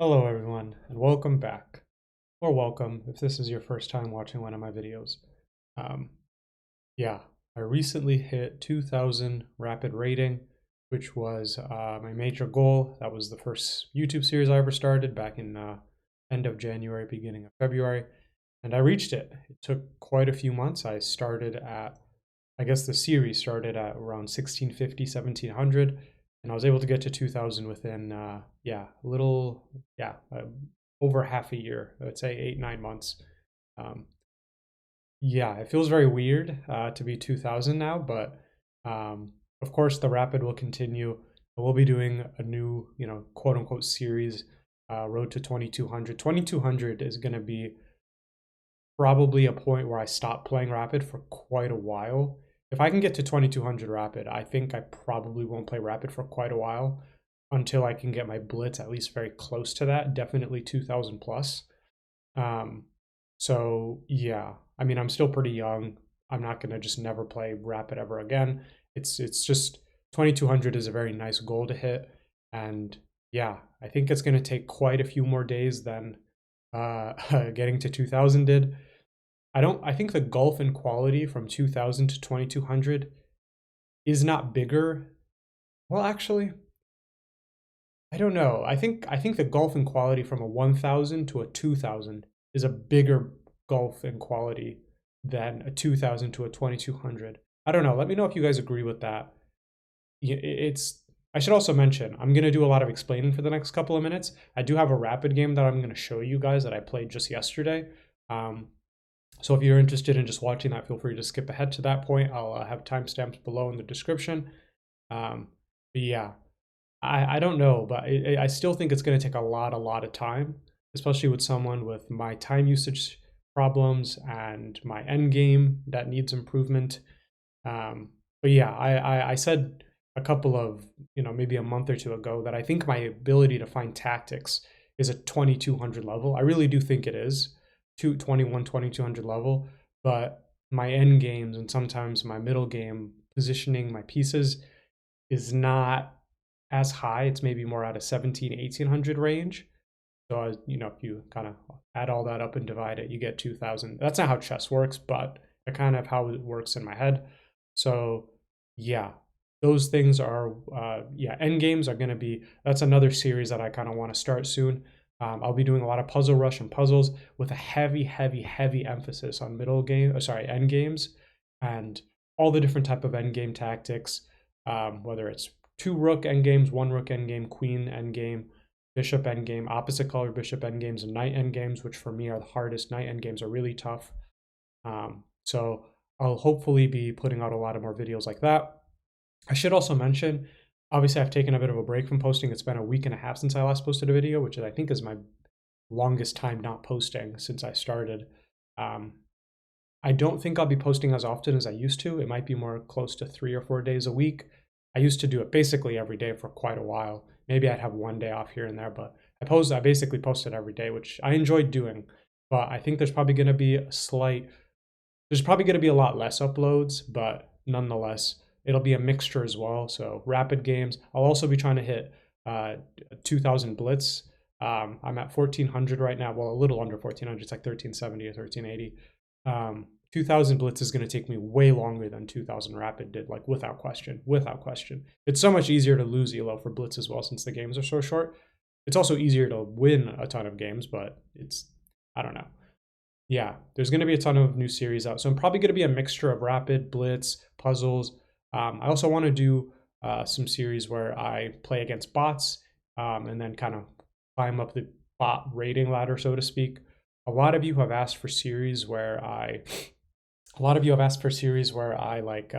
Hello everyone, and welcome back. Or welcome if this is your first time watching one of my videos. Um, yeah, I recently hit 2000 rapid rating, which was my major goal. That was the first YouTube series I ever started back in end of January, beginning of February, and I reached it. It took quite a few months. I guess the series started at around 1650, 1700, and I was able to get to 2000 within, over half a year. I'd say 8, 9 months. Um, yeah, it feels very weird to be 2000 now, but of course the rapid will continue. We'll be doing a new, quote unquote series, Road to 2200. 2200 is going to be probably a point where I stop playing rapid for quite a while. If I can get to 2200 rapid, I think I probably won't play rapid for quite a while until I can get my blitz at least very close to that, definitely 2000 plus. Um, so yeah, I mean, I'm still pretty young. I'm not going to just never play rapid ever again. It's just 2200 is a very nice goal to hit. And yeah, I think it's going to take quite a few more days than getting to 2000 did. I think the gulf in quality from 2000 to 2200 is not bigger. Well, actually, I don't know. I think the gulf in quality from a 1000 to a 2000 is a bigger gulf in quality than a 2000 to a 2200. I don't know. Let me know if you guys agree with that. It's I should also mention I'm going to do a lot of explaining for the next couple of minutes. I do have a rapid game that I'm going to show you guys that I played just yesterday. Um, So if you're interested in just watching that, feel free to skip ahead to that point. I'll have timestamps below in the description. But yeah, I don't know, but I still think it's going to take a lot of time, especially with someone with my time usage problems and my end game that needs improvement. But yeah, I said a couple of, maybe a month or two ago that I think my ability to find tactics is a 2200 level. I really do think it is 21, 2200 level, but my end games and sometimes my middle game positioning my pieces is not as high. It's maybe more at a 17, 1800 range. So, if you kind of add all that up and divide it, you get 2000. That's not how chess works, but it kind of how it works in my head. So, yeah, those things are, end games are going to be, that's another series that I kind of want to start soon. I'll be doing a lot of puzzle rush and puzzles with a heavy, heavy, heavy emphasis on end games and all the different type of end game tactics, whether it's two rook end games, one rook end game, queen end game, bishop endgame, opposite color bishop endgames, and knight endgames, which for me are the hardest. Knight endgames are really tough. So I'll hopefully be putting out a lot of more videos like that. I should also mention, obviously I've taken a bit of a break from posting. It's been a week and a half since I last posted a video, which I think is my longest time not posting since I started. I don't think I'll be posting as often as I used to. It might be more close to 3 or 4 days a week. I used to do it basically every day for quite a while. Maybe I'd have one day off here and there, but I basically posted every day, which I enjoyed doing. But I think there's probably going to be a lot less uploads, but nonetheless, it'll be a mixture as well. So rapid games. I'll also be trying to hit 2000 blitz. I'm at 1400 right now. Well, a little under 1400. It's like 1370 or 1380. 2000 blitz is going to take me way longer than 2000 rapid did, like without question. It's so much easier to lose elo for blitz as well, since the games are so short. It's also easier to win a ton of games, but I don't know. Yeah, there's going to be a ton of new series out, so I'm probably going to be a mixture of rapid, blitz, puzzles. I also want to do some series where I play against bots, and then kind of climb up the bot rating ladder, so to speak. A lot of you have asked for series where I like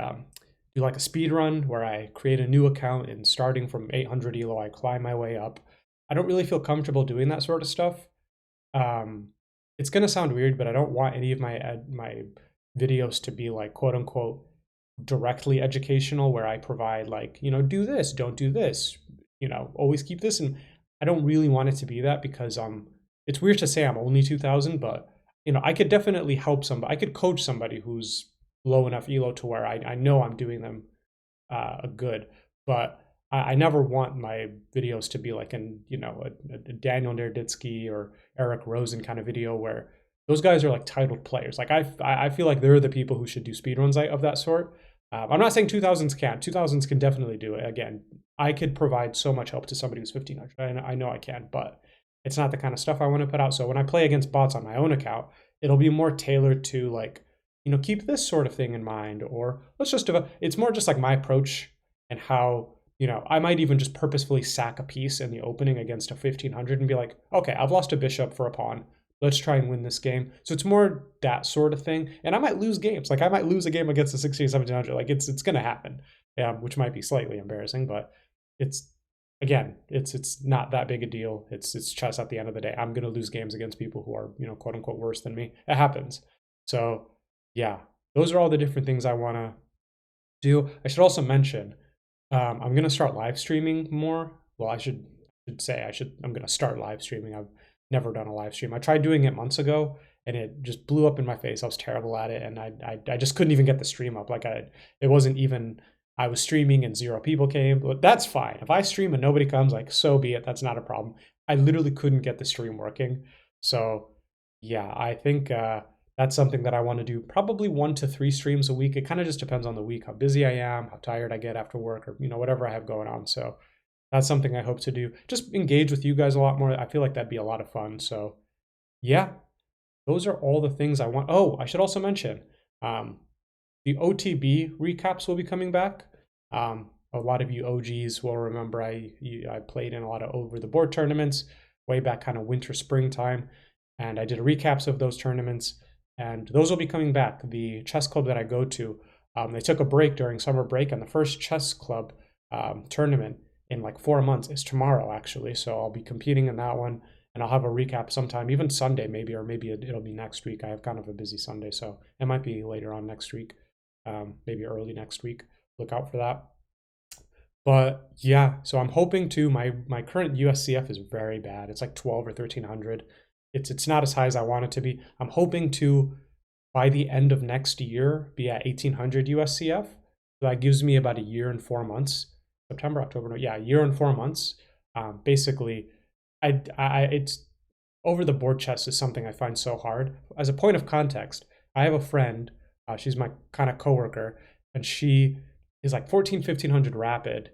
do like a speed run where I create a new account and starting from 800 elo, I climb my way up. I don't really feel comfortable doing that sort of stuff. It's gonna sound weird, but I don't want any of my videos to be like quote unquote directly educational, where I provide like, do this, don't do this, always keep this. And I don't really want it to be that, because it's weird to say I'm only 2000, but I could definitely help somebody. I could coach somebody who's low enough elo to where I know I'm doing them a good. But I never want my videos to be like a Daniel Naroditsky or Eric Rosen kind of video where those guys are like titled players. Like I feel like they're the people who should do speedruns of that sort. I'm not saying 2000s can't. 2000s can definitely do it. Again, I could provide so much help to somebody who's 1500. I know I can, but it's not the kind of stuff I want to put out. So when I play against bots on my own account, it'll be more tailored to like, keep this sort of thing in mind, or let's just do it's more just like my approach and how, I might even just purposefully sack a piece in the opening against a 1500 and be like, okay, I've lost a bishop for a pawn. Let's try and win this game. So it's more that sort of thing. And I might lose games. Like I might lose a game against a 16, 1700. Like it's going to happen, which might be slightly embarrassing, but it's, again, it's not that big a deal. It's chess at the end of the day. I'm going to lose games against people who are, quote unquote worse than me. It happens. So yeah, those are all the different things I want to do. I should also mention, I'm going to start live streaming more. Well, I'm going to start live streaming. I've never done a live stream. I tried doing it months ago and it just blew up in my face. I was terrible at it. And I just couldn't even get the stream up. It wasn't even, I was streaming and 0 people came, but that's fine. If I stream and nobody comes, like, so be it. That's not a problem. I literally couldn't get the stream working. So yeah, I think that's something that I want to do, probably 1 to 3 streams a week. It kind of just depends on the week, how busy I am, how tired I get after work, or whatever I have going on. So that's something I hope to do. Just engage with you guys a lot more. I feel like that'd be a lot of fun. So yeah, those are all the things I want. Oh, I should also mention the OTB recaps will be coming back. A lot of you OGs will remember I played in a lot of over the board tournaments way back kind of winter springtime, and I did recaps of those tournaments, and those will be coming back. The chess club that I go to, they took a break during summer break, and the first chess club tournament in like 4 months is tomorrow actually. So I'll be competing in that one, and I'll have a recap sometime, even Sunday maybe, or maybe it'll be next week. I have kind of a busy Sunday, so it might be later on next week, maybe early next week. Look out for that. But yeah, so I'm hoping to, my current USCF is very bad. It's like 12 or 1300. It's not as high as I want it to be. I'm hoping to, by the end of next year, be at 1800 USCF. So that gives me about a year and 4 months. September, October, no, yeah, a year and 4 months. Basically, it's over the board chess is something I find so hard. As a point of context, I have a friend, she's my kind of coworker, and she is like 1500 rapid.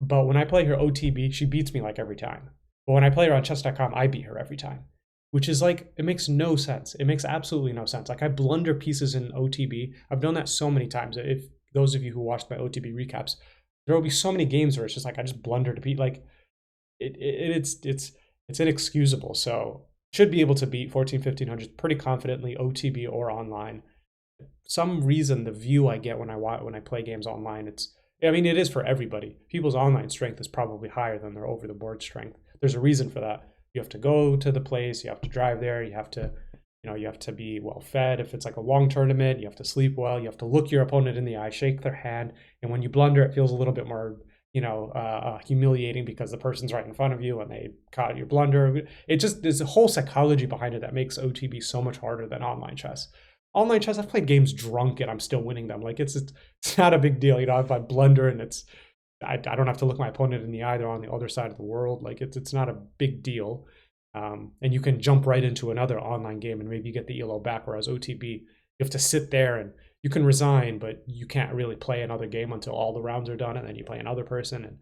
But when I play her OTB, she beats me like every time. But when I play her on chess.com, I beat her every time, which is like, it makes no sense. It makes absolutely no sense. Like I blunder pieces in OTB. I've done that so many times. If those of you who watched my OTB recaps, there will be so many games where it's just like I just blunder to beat. Like it's inexcusable. So should be able to beat 1500 pretty confidently, OTB or online. Some reason the view I get when I play games online, it is for everybody. People's online strength is probably higher than their over the board strength. There's a reason for that. You have to go to the place, you have to drive there, you have to be well fed. If it's like a long tournament, you have to sleep well, you have to look your opponent in the eye, shake their hand, and when you blunder, it feels a little bit more humiliating because the person's right in front of you and they caught your blunder. There's a whole psychology behind it that makes OTB so much harder than online chess. Online chess, I've played games drunk and I'm still winning them. Like it's not a big deal, if I blunder and I don't have to look my opponent in the eye, they're on the other side of the world. Like it's not a big deal. And you can jump right into another online game and maybe you get the ELO back, whereas OTB, you have to sit there and you can resign, but you can't really play another game until all the rounds are done, and then you play another person, and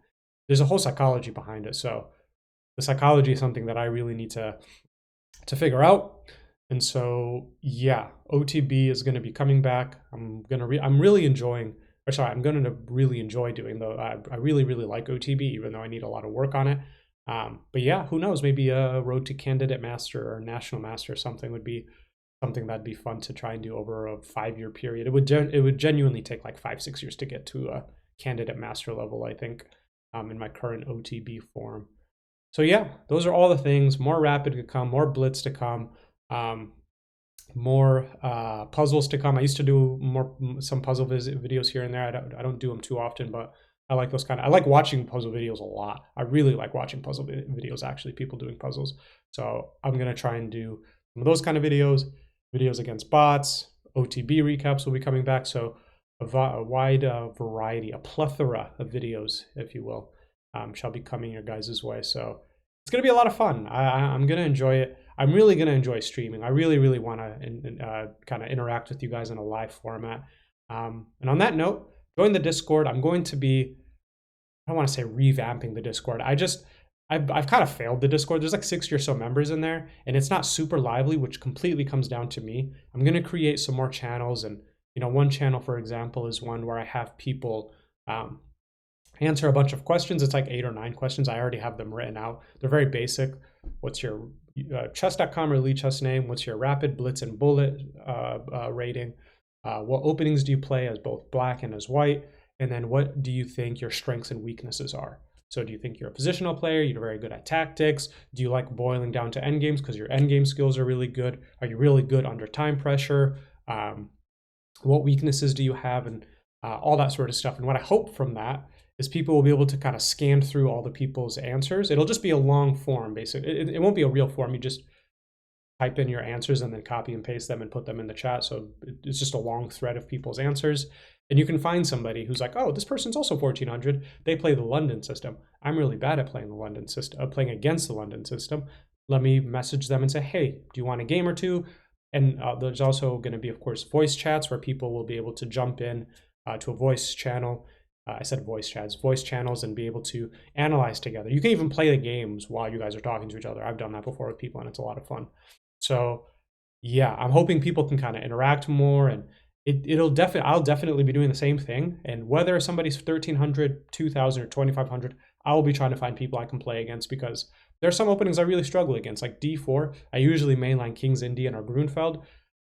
there's a whole psychology behind it. So the psychology is something that I really need to figure out. And so yeah, OTB is going to be coming back. I'm going to really enjoy doing though. I really like OTB, even though I need a lot of work on it. But yeah, who knows? Maybe a road to candidate master or national master or something would be something that'd be fun to try and do over a 5-year period. It would genuinely take like 5-6 years to get to a candidate master level, I think, in my current OTB form. So yeah, those are all the things. More rapid to come, more blitz to come, more puzzles to come. I used to do some puzzle videos here and there. I don't do them too often, but I like those I like watching puzzle videos a lot. I really like watching puzzle videos, actually, people doing puzzles. So I'm going to try and do some of those kind of videos against bots. OTB recaps will be coming back. So a wide variety, a plethora of videos, if you will, shall be coming your guys' way. So it's going to be a lot of fun. I'm going to enjoy it. I'm really going to enjoy streaming. I really, really want to kind of interact with you guys in a live format. And on that note, join the Discord. I'm going to be, I don't want to say revamping the Discord. I've kind of failed the Discord. There's like 60 or so members in there, and it's not super lively, which completely comes down to me. I'm going to create some more channels, and one channel, for example, is one where I have people answer a bunch of questions. It's like 8 or 9 questions. I already have them written out. They're very basic. What's your chess.com or Lichess name? What's your rapid, blitz, and bullet rating? What openings do you play as both black and as white? And then what do you think your strengths and weaknesses are? So do you think you're a positional player? You're very good at tactics? Do you like boiling down to endgames because your endgame skills are really good? Are you really good under time pressure? What weaknesses do you have? And all that sort of stuff. And what I hope from that is people will be able to kind of scan through all the people's answers. It'll just be a long form, basically. It won't be a real form. You just type in your answers and then copy and paste them and put them in the chat. So it's just a long thread of people's answers. And you can find somebody who's like, oh, this person's also 1400. They play the London system. I'm really bad at playing the London system, playing against the London system. Let me message them and say, hey, do you want a game or two? And there's also going to be, of course, voice chats where people will be able to jump in to a voice channel. I said voice chats, voice channels, and be able to analyze together. You can even play the games while you guys are talking to each other. I've done that before with people, and it's a lot of fun. So yeah, I'm hoping people can kind of interact more, and I'll definitely be doing the same thing. And whether somebody's 1300, 2000, or 2500, I will be trying to find people I can play against, because there are some openings I really struggle against, like d4. I usually mainline King's Indian or Grunfeld.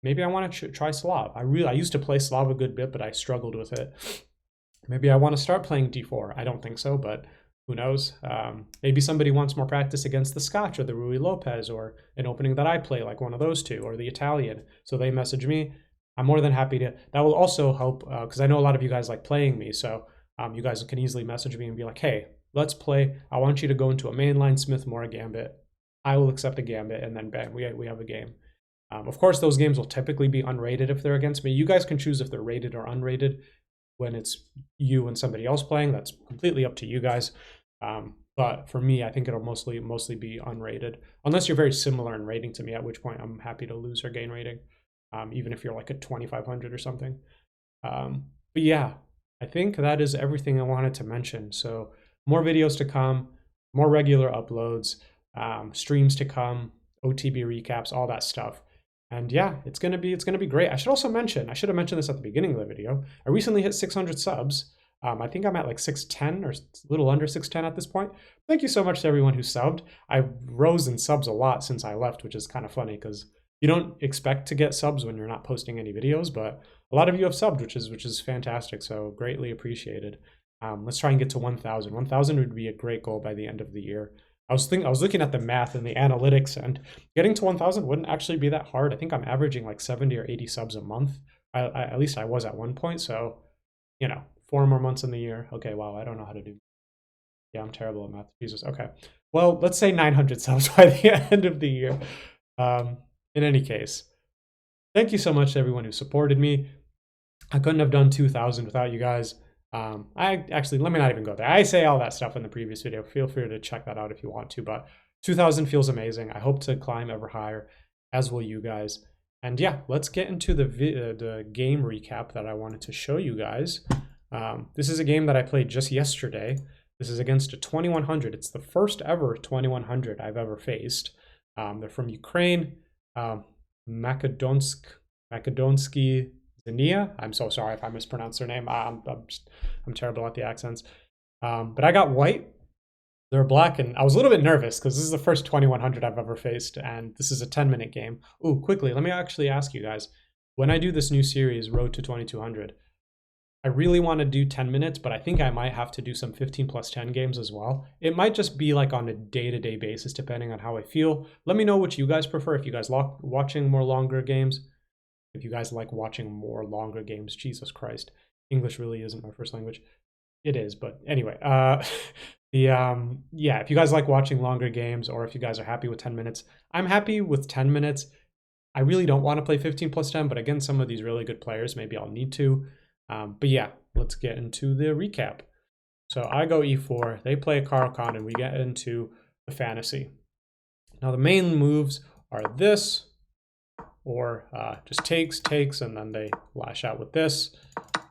Maybe I want to try Slav. I used to play Slav a good bit, but I struggled with it. Maybe I want to start playing d4. I don't think so, but who knows? Maybe somebody wants more practice against the Scotch or the Rui Lopez, or an opening that I play, like one of those two, or the Italian. So they message me. I'm more than happy to. That will also help, because I know a lot of you guys like playing me. So you guys can easily message me and be like, hey, let's play. I want you to go into a mainline Smith-Morra gambit. I will accept a gambit, and then bang, we have a game. Of course, those games will typically be unrated if they're against me. You guys can choose if they're rated or unrated. When it's you and somebody else playing, that's completely up to you guys. But for me, I think it'll mostly be unrated, unless you're very similar in rating to me, at which point I'm happy to lose or gain rating, even if you're like a 2500 or something. But yeah, I think that is everything I wanted to mention. So more videos to come, more regular uploads, streams to come, OTB recaps, all that stuff. And yeah, it's gonna be great. I should have mentioned this at the beginning of the video. I recently hit 600 subs. I think I'm at like 610 or a little under 610 at this point. Thank you so much to everyone who subbed. I rose in subs a lot since I left, which is kind of funny because you don't expect to get subs when you're not posting any videos, but a lot of you have subbed, which is fantastic. So greatly appreciated. Let's try and get to 1,000. 1,000 would be a great goal by the end of the year. I was looking at the math and the analytics, and getting to 1,000 wouldn't actually be that hard. I think I'm averaging like 70 or 80 subs a month. At least I was at one point. So, 4 more months in the year. Okay, wow, I don't know how to do. Yeah, I'm terrible at math. Jesus. Okay. Well, let's say 900 subs by the end of the year. In any case, thank you so much to everyone who supported me. I couldn't have done 2,000 without you guys. Let me not even go there. I say all that stuff in the previous video. Feel free to check that out if you want to, but 2,000 feels amazing. I hope to climb ever higher, as will you guys. And yeah, let's get into the game recap that I wanted to show you guys. This is a game that I played just yesterday. This is against a 2100. It's the first ever 2100 I've ever faced. They're from Ukraine, Makedonsky Zania. I'm so sorry if I mispronounced their name. I'm terrible at the accents. But I got white. They're black, and I was a little bit nervous because this is the first 2100 I've ever faced, and this is a 10-minute game. Ooh, quickly, let me actually ask you guys. When I do this new series, Road to 2200, I really want to do 10 minutes, but I think I might have to do some 15 plus 10 games as well. It might just be like on a day-to-day basis, depending on how I feel. Let me know what you guys prefer. If you guys like watching more longer games, if you guys like watching more longer games, Jesus Christ. English really isn't my first language. It is, but anyway, yeah, if you guys like watching longer games, or if you guys are happy with 10 minutes, I'm happy with 10 minutes. I really don't want to play 15 plus 10, but against some of these really good players, maybe I'll need to. But yeah, let's get into the recap. So I go e4, they play Caro-Kann, and we get into the fantasy. Now the main moves are this, or just takes, and then they lash out with this.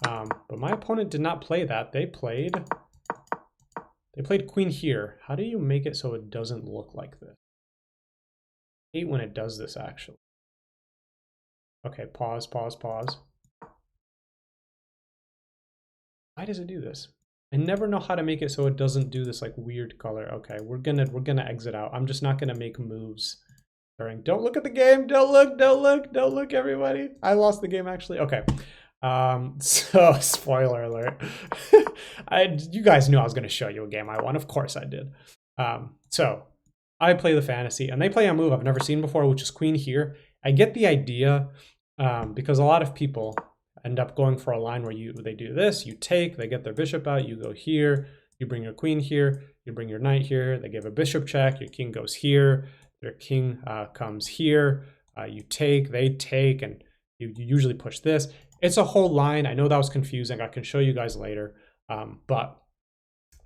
But my opponent did not play that. They played queen here. How do you make it so it doesn't look like this? I hate when it does this, actually. Okay, pause. Why does it do this? I never know how to make it so it doesn't do this like weird color. Okay, we're gonna exit out. I'm just not gonna make moves during. Don't look at the game. Don't look, everybody. I lost the game, actually. Okay. So spoiler alert. You guys knew I was gonna show you a game I won. Of course I did. So I play the fantasy, and they play a move I've never seen before, which is queen here. I get the idea because a lot of people end up going for a line where they do this, you take, they get their bishop out, you go here, you bring your queen here, you bring your knight here, they give a bishop check, your king goes here, their king comes here, you take, they take, and you usually push this. It's a whole line. I know that was confusing. I can show you guys later. But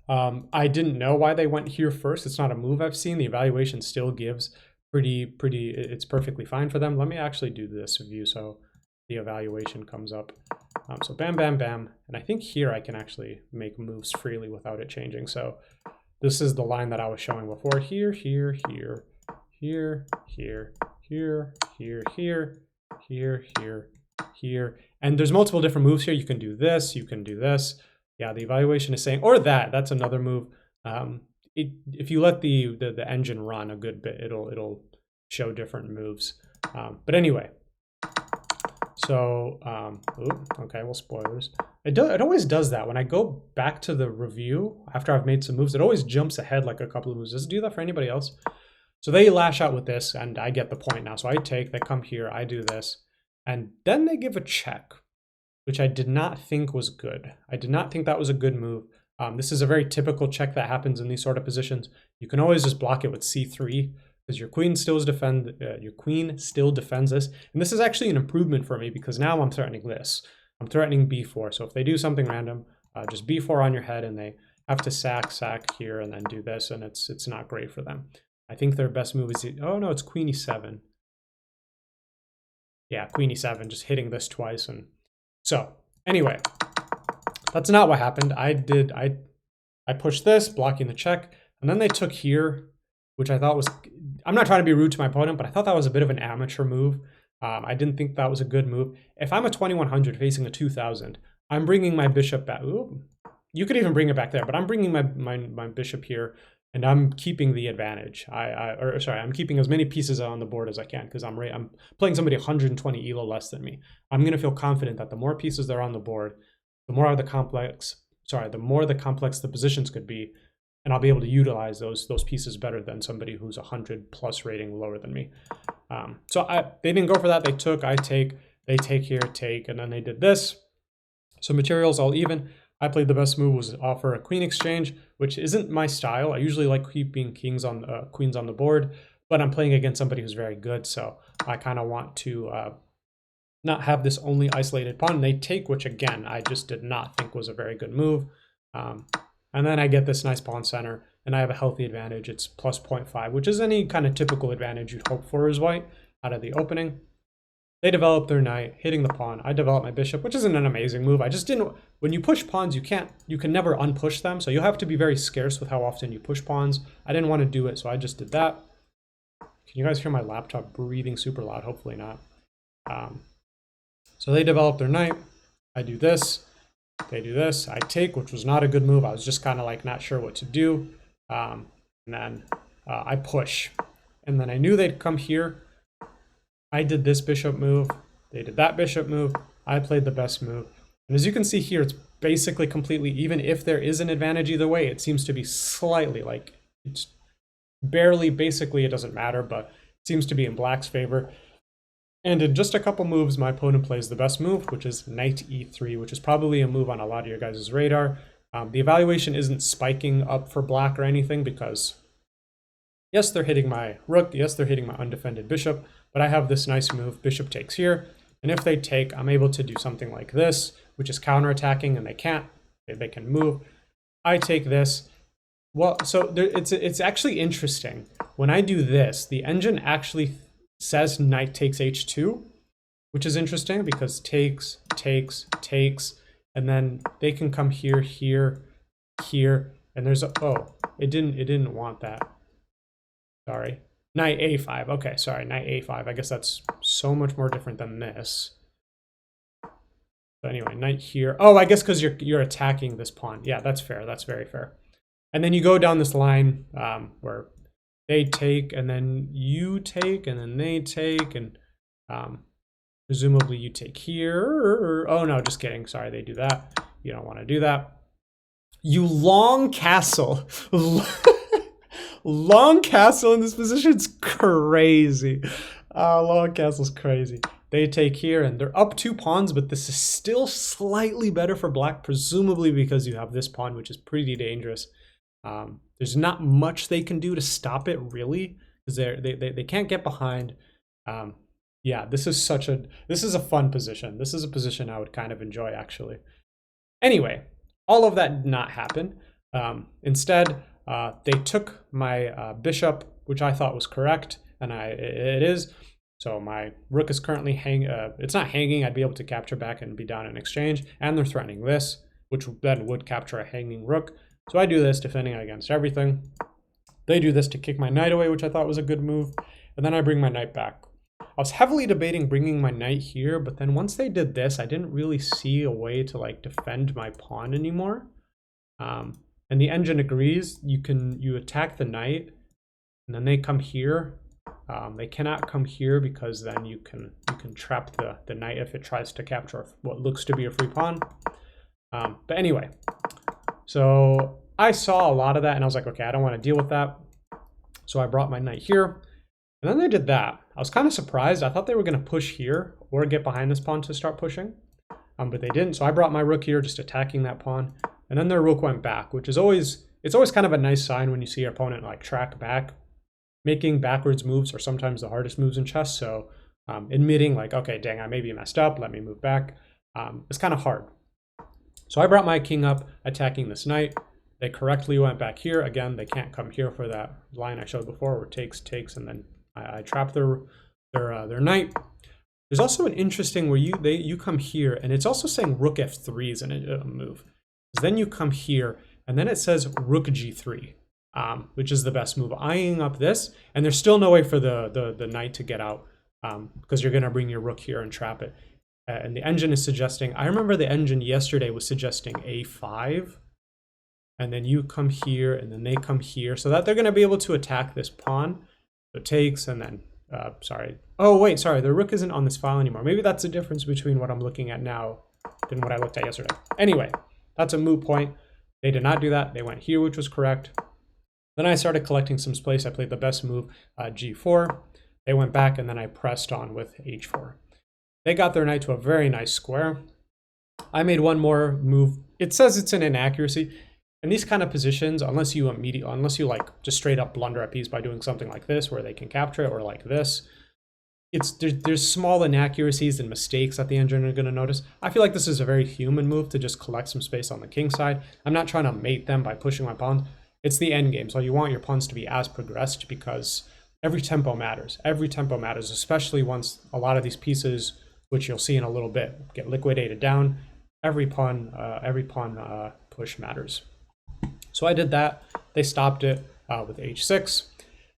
I didn't know why they went here first. It's not a move I've seen. The evaluation still gives it's perfectly fine for them. Let me actually do this view so the evaluation comes up. So bam, bam, bam. And I think here I can actually make moves freely without it changing. So this is the line that I was showing before. Here, here, here, here, here, here, here, here, here, here, here. And there's multiple different moves here. You can do this, you can do this. Yeah, the evaluation is saying, or that's another move. If you let the engine run a good bit, it'll show different moves. But anyway, so okay, well, spoilers. It always does that when I go back to the review after I've made some moves. It always jumps ahead like a couple of moves. Does it do that for anybody else? So they lash out with this, and I get the point now. So I take, they come here, I do this, and then they give a check, which I did not think was good. I did not think that was a good move. This is a very typical check that happens in these sort of positions. You can always just block it with c3 because your queen still defends this. And this is actually an improvement for me because now I'm threatening this. I'm threatening b4. So if they do something random, just b4 on your head, and they have to sack here and then do this, and it's not great for them. I think their best move is, oh no, it's queen e7. Yeah, queen e7, just hitting this twice. And so anyway, that's not what happened. I pushed this, blocking the check, and then they took here, which I thought was, I'm not trying to be rude to my opponent, but I thought that was a bit of an amateur move. I didn't think that was a good move. If I'm a 2100 facing a 2000, I'm bringing my bishop back. Ooh, you could even bring it back there, but I'm bringing my bishop here, and I'm keeping the advantage. I'm keeping as many pieces on the board as I can because I'm playing somebody 120 elo less than me. I'm going to feel confident that the more pieces there are on the board, the more the complex the positions could be, and I'll be able to utilize those pieces better than somebody who's 100 plus rating lower than me. So they didn't go for that. They took, I take, they take here, take, and then they did this. So materials all even. I played the best move was offer a queen exchange, which isn't my style. I usually like keeping queens on the board, but I'm playing against somebody who's very good, so I kind of want to not have this only isolated pawn. They take, which again, I just did not think was a very good move. And then I get this nice pawn center, and I have a healthy advantage. It's plus 0.5, which is any kind of typical advantage you'd hope for as white out of the opening. They develop their knight, hitting the pawn. I develop my bishop, which isn't an amazing move. I just didn't, when you push pawns, you can never unpush them. So you have to be very scarce with how often you push pawns. I didn't want to do it, so I just did that. Can you guys hear my laptop breathing super loud? Hopefully not. So they develop their knight. I do this. They do this. I take, which was not a good move. I was just kind of like not sure what to do. And then I push. And then I knew they'd come here. I did this bishop move. They did that bishop move. I played the best move. And as you can see here, it's basically completely even. If there is an advantage either way, it seems to be slightly, like, it's barely, basically it doesn't matter, but it seems to be in black's favor. And in just a couple moves, my opponent plays the best move, which is knight e3, which is probably a move on a lot of your guys' radar. The evaluation isn't spiking up for black or anything because, yes, they're hitting my rook. Yes, they're hitting my undefended bishop. But I have this nice move, bishop takes here. And if they take, I'm able to do something like this, which is counterattacking, and they can't. They can move. I take this. Well, so it's actually interesting. When I do this, the engine actually says knight takes h2, which is interesting because takes, and then they can come here, here, here, and there's a, oh, it didn't want that. Sorry. Knight a5. Okay, sorry, knight a5. I guess that's so much more different than this. But anyway, knight here. Oh, I guess because you're attacking this pawn. Yeah, that's fair. That's very fair. And then you go down this line where they take, and then you take, and then they take, and presumably you take here. Oh no, just kidding. Sorry, they do that. You don't want to do that. You long castle. Long castle in this position is crazy. Long castle's crazy. They take here, and they're up 2 pawns, but this is still slightly better for black, presumably because you have this pawn, which is pretty dangerous. There's not much they can do to stop it, really, because they can't get behind. Yeah, this is a fun position. This is a position I would kind of enjoy, actually. Anyway, all of that did not happen. Instead, they took my bishop, which I thought was correct, and it is. So my rook is currently it's not hanging. I'd be able to capture back and be down in exchange. And they're threatening this, which then would capture a hanging rook. So I do this, defending against everything. They do this to kick my knight away, which I thought was a good move. And then I bring my knight back. I was heavily debating bringing my knight here, but then once they did this, I didn't really see a way to like defend my pawn anymore. And the engine agrees. You attack the knight, and then they come here. They cannot come here because then you can trap the knight if it tries to capture what looks to be a free pawn. But anyway, so I saw a lot of that, and I was like, okay, I don't want to deal with that. So I brought my knight here, and then they did that. I was kind of surprised. I thought they were going to push here or get behind this pawn to start pushing, but they didn't. So I brought my rook here, just attacking that pawn. And then their rook went back, which is it's always kind of a nice sign when you see your opponent like track back. Making backwards moves are sometimes the hardest moves in chess. So admitting like, okay, dang, I maybe messed up. Let me move back. It's kind of hard. So I brought my king up, attacking this knight. They correctly went back here. Again, they can't come here for that line I showed before where takes, and then I trap their knight. There's also an interesting where you come here, and it's also saying rook f3 is a move. Then you come here, and then it says rook g3, which is the best move. Eyeing up this, and there's still no way for the knight to get out because you're going to bring your rook here and trap it. And the engine is suggesting, I remember the engine yesterday was suggesting a5, and then you come here, and then they come here, so that they're going to be able to attack this pawn. So it takes, and then, sorry. Oh, wait, sorry, the rook isn't on this file anymore. Maybe that's the difference between what I'm looking at now than what I looked at yesterday. Anyway, that's a moot point. They did not do that. They went here, which was correct. Then I started collecting some space. I played the best move, g4. They went back, and then I pressed on with h4. They got their knight to a very nice square. I made one more move. It says it's an inaccuracy. In these kind of positions, unless you like just straight up blunder a piece by doing something like this, where they can capture it, or like this, there's small inaccuracies and mistakes that the engine are going to notice. I feel like this is a very human move to just collect some space on the king side. I'm not trying to mate them by pushing my pawns. It's the end game, so you want your pawns to be as progressed because every tempo matters. Every tempo matters, especially once a lot of these pieces, which you'll see in a little bit, get liquidated down. Every pawn push matters. So I did that. They stopped it with h6.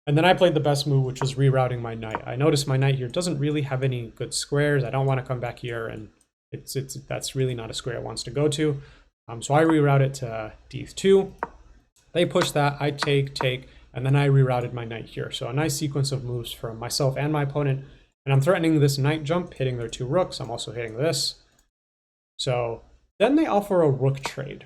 And then I played the best move, which was rerouting my knight. I noticed my knight here doesn't really have any good squares. I don't want to come back here, and that's really not a square it wants to go to. So I reroute it to d2. They push that, I take, and then I rerouted my knight here. So a nice sequence of moves from myself and my opponent. And I'm threatening this knight jump, hitting their 2 rooks. I'm also hitting this. So then they offer a rook trade,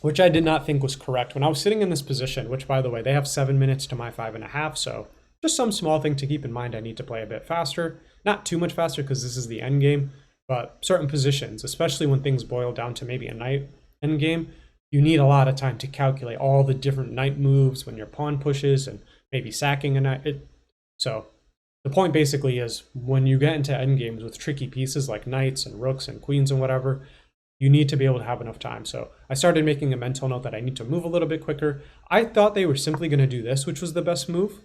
which I did not think was correct. When I was sitting in this position, which by the way, they have 7 minutes to my 5.5, so just some small thing to keep in mind. I need to play a bit faster. Not too much faster because this is the end game, but certain positions, especially when things boil down to maybe a knight end game, you need a lot of time to calculate all the different knight moves when your pawn pushes and maybe sacking a knight. So the point basically is when you get into end games with tricky pieces like knights and rooks and queens and whatever, you need to be able to have enough time. So I started making a mental note that I need to move a little bit quicker. I thought they were simply going to do this, which was the best move.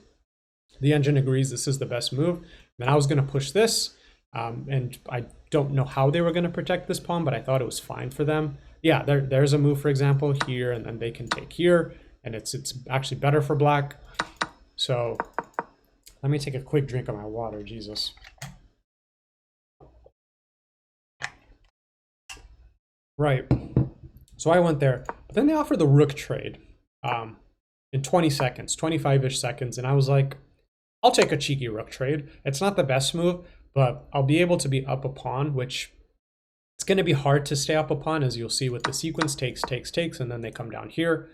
The engine agrees this is the best move. Then I was going to push this, and I don't know how they were going to protect this pawn, but I thought it was fine for them. Yeah, there's a move, for example, here, and then they can take here, and it's actually better for black. So let me take a quick drink of my water, Jesus. Right. So I went there. But then they offered the rook trade in 20 seconds, 25-ish seconds. And I was like, I'll take a cheeky rook trade. It's not the best move, but I'll be able to be up a pawn, which it's going to be hard to stay up a pawn, as you'll see with the sequence, takes, and then they come down here.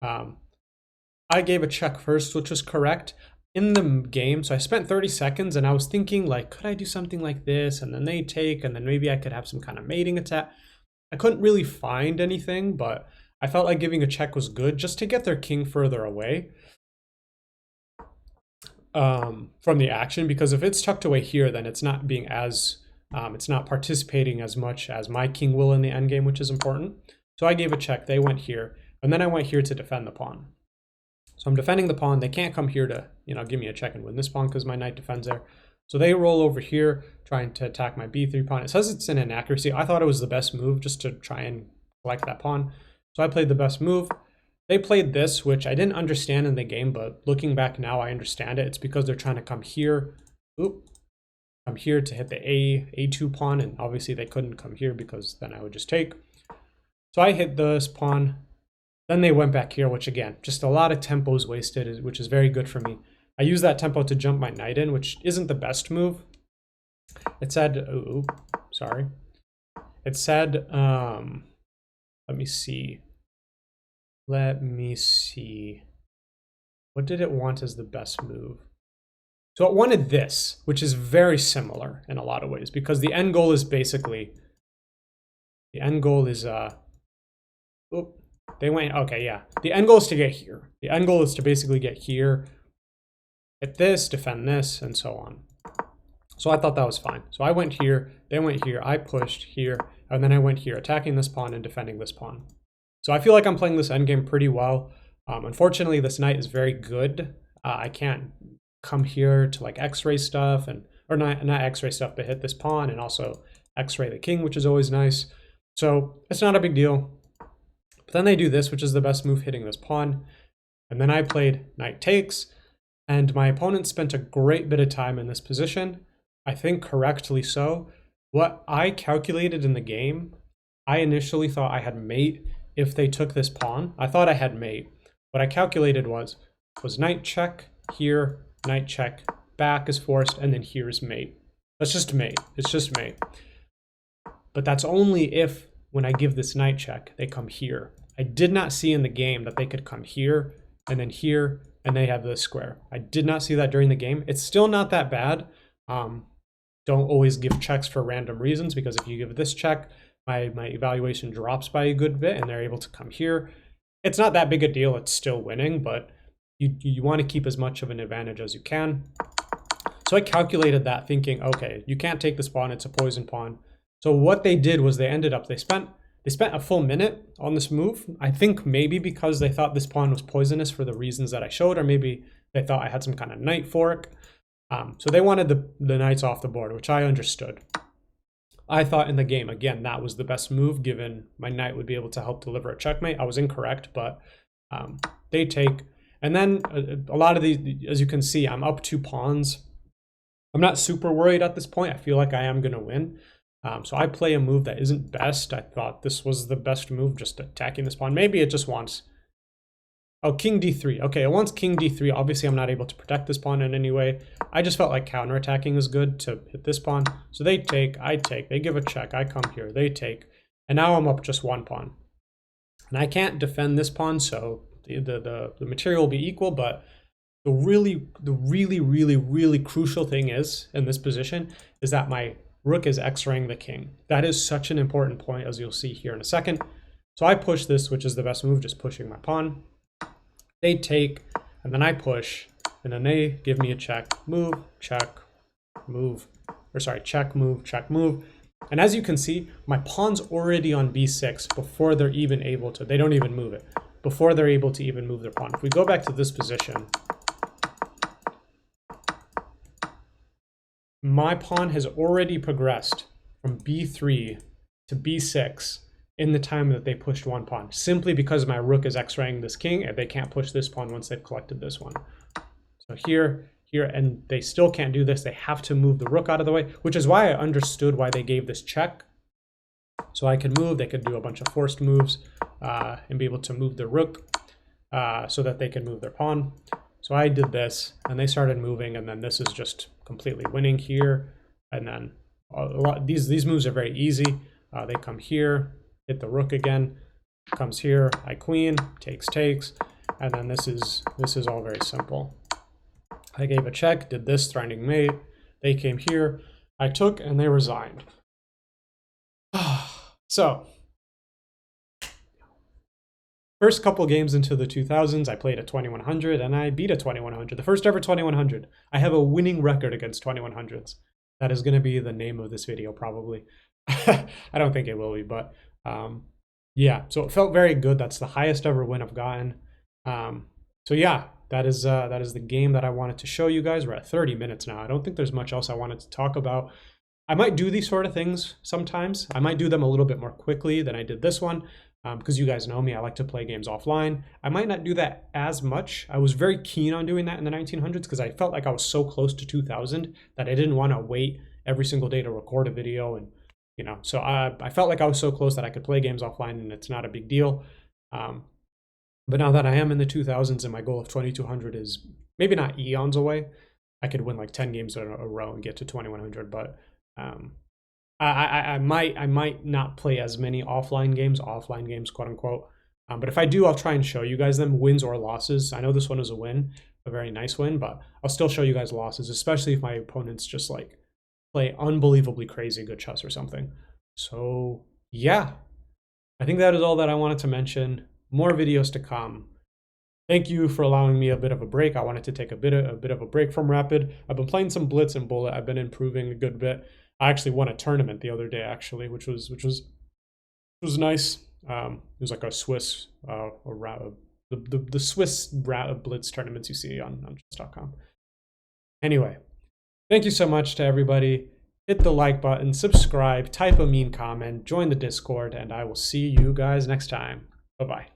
I gave a check first, which was correct in the game. So I spent 30 seconds and I was thinking, like, could I do something like this? And then they take, and then maybe I could have some kind of mating attack. I couldn't really find anything, but I felt like giving a check was good just to get their king further away from the action, because if it's tucked away here, then it's not being as, it's not participating as much as my king will in the endgame, which is important. So I gave a check, they went here, and then I went here to defend the pawn. So I'm defending the pawn, they can't come here to, give me a check and win this pawn because my knight defends there. So they roll over here, trying to attack my b3 pawn. It says it's an inaccuracy. I thought it was the best move just to try and collect that pawn. So I played the best move. They played this, which I didn't understand in the game, but looking back now, I understand it. It's because they're trying to come here. Come here to hit the a2 pawn, and obviously they couldn't come here because then I would just take. So I hit this pawn. Then they went back here, which again, just a lot of tempos wasted, which is very good for me. I use that tempo to jump my knight in, which isn't the best move. It said, sorry. It said, let me see. What did it want as the best move? So it wanted this, which is very similar in a lot of ways, because the end goal is basically, the end goal is, they went, okay, yeah. The end goal is to get here. The end goal is to basically get here, hit this, defend this, and so on. So I thought that was fine. So I went here, they went here, I pushed here, and then I went here, attacking this pawn and defending this pawn. So I feel like I'm playing this endgame pretty well. Unfortunately, this knight is very good. I can't come here to like x-ray stuff, or not x-ray stuff, but hit this pawn and also x-ray the king, which is always nice. So it's not a big deal. But then they do this, which is the best move, hitting this pawn. And then I played knight takes, and my opponent spent a great bit of time in this position. I think correctly so. What I calculated in the game, I initially thought I had mate if they took this pawn. I thought I had mate. What I calculated was knight check here, knight check, back is forced, and then here is mate. That's just mate. It's just mate. But that's only if, when I give this knight check, they come here. I did not see in the game that they could come here, and then here, and they have this square. I did not see that during the game. It's still not that bad. Don't always give checks for random reasons, because if you give this check, my evaluation drops by a good bit, and they're able to come here. It's not that big a deal. It's still winning, but you want to keep as much of an advantage as you can. So I calculated that thinking, okay, you can't take this pawn. It's a poison pawn. So what they did was they spent a full minute on this move. I think maybe because they thought this pawn was poisonous for the reasons that I showed, or maybe they thought I had some kind of knight fork. So they wanted the knights off the board, which I understood. I thought in the game, again, that was the best move, given my knight would be able to help deliver a checkmate. I was incorrect, but they take. And then a lot of these, as you can see, I'm up 2 pawns. I'm not super worried at this point. I feel like I am going to win. So I play a move that isn't best. I thought this was the best move, just attacking this pawn. Maybe it just wants... Oh, king d3. Okay, it wants king d3. Obviously, I'm not able to protect this pawn in any way. I just felt like counterattacking is good to hit this pawn. So they take, I take. They give a check. I come here. They take. And now I'm up just 1 pawn. And I can't defend this pawn, so the material will be equal, but the really crucial thing is, in this position, is that my rook is x-raying the king. That is such an important point, as you'll see here in a second. So I push this, which is the best move, just pushing my pawn. They take, and then I push, and then they give me a check, move, check, move, or sorry, check, move, check, move. And as you can see, my pawn's already on b6 before they're even able to, they don't even move it, before they're able to even move their pawn. If we go back to this position, my pawn has already progressed from b3 to b6 in the time that they pushed one pawn, simply because my rook is x-raying this king and they can't push this pawn once they've collected this one. So here, and they still can't do this. They have to move the rook out of the way, which is why I understood why they gave this check. So I could move, they could do a bunch of forced moves and be able to move the rook so that they can move their pawn. So I did this and they started moving, and then this is just completely winning here. And then these moves are very easy. They come here, hit the rook again, comes here, I queen, takes, and then this is all very simple. I gave a check, did this, threatening mate. They came here, I took, and they resigned. So, first couple games into the 2000s, I played a 2100 and I beat a 2100, the first ever 2100. I have a winning record against 2100s. That is going to be the name of this video, probably. I don't think it will be, but yeah, so it felt very good. That's the highest ever win I've gotten. So yeah, that is the game that I wanted to show you guys. We're at 30 minutes now. I don't think there's much else I wanted to talk about. I might do these sort of things sometimes. I might do them a little bit more quickly than I did this one, because you guys know me, I like to play games offline. I might not do that as much. I was very keen on doing that in the 1900s because I felt like I was so close to 2000 that I didn't want to wait every single day to record a video. And you know, so I felt like I was so close that I could play games offline and it's not a big deal. But now that I am in the 2000s and my goal of 2200 is maybe not eons away, I could win like 10 games in a row and get to 2100. But I might not play as many offline games, quote unquote. But if I do, I'll try and show you guys them, wins or losses. I know this one is a win, a very nice win, but I'll still show you guys losses, especially if my opponents just like play unbelievably crazy good chess or something. So yeah, I think that is all that I wanted to mention. More videos to come. Thank you for allowing me a bit of a break. I wanted to take a bit of a break from Rapid. I've been playing some Blitz and Bullet. I've been improving a good bit. I actually won a tournament the other day, actually, which was nice. It was like a Swiss, the Swiss Blitz tournaments you see on chess.com. Anyway, thank you so much to everybody. Hit the like button, subscribe, type a mean comment, join the Discord, and I will see you guys next time. Bye-bye.